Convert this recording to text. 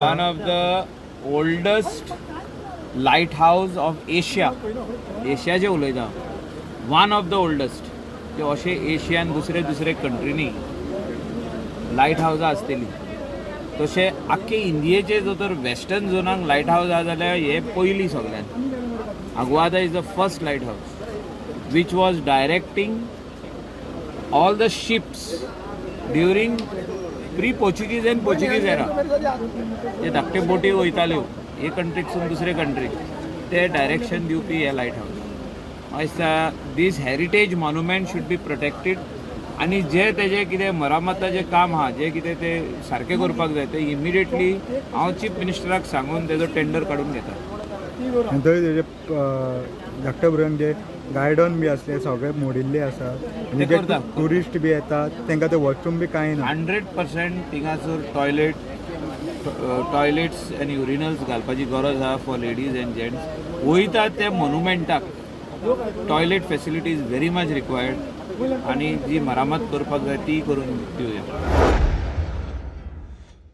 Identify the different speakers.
Speaker 1: One of the oldest lighthouse of Asia. Asia जे उलयता one of the oldest. जे अशे एशियान दुसरे कंट्रीनी लायट हावजां आसतली तशें आख्खे इंडियेचे जर तर वेस्टर्न झोनाक लायट हावज आसा जाल्यार हे पयलीं सगळ्यान. Aguada is the first lighthouse which was directing all the ships during pre-Portuguese and Portuguese era. जे धाकटे बोटी वयताल्यो एक कंट्रीकसून दुसरे कंट्रीक ते डायरेक्शन दिवपी हे लायट हावज. This heritage monument should be protected आनी जे तेजे कितें मरामताचें काम आहा जे कितें ते सारकें करपाक जाय ते इमिडिएटली हांव चीफ मिनिस्टराक सांगून तेजो टेंडर काडून घेता.
Speaker 2: आनी थंय तेजे धाकट्या भुरग्यांक जे गार्डन बी आसले सगळे मोडिल्ले आसा आनी जे टुरिस्ट बी येतात तांकां ते वॉशरूम बी कांय ना.
Speaker 1: 100% थिंगासर टॉयलेट्स आनी युरिनल्स घालपाची गरज आहा फॉर लेडीज एंड जेंट्स. वयतात ते मॉन्युमेंटाक toilet facility is very much required आनी जी मरामत करपाक जाय ती करून दिवया.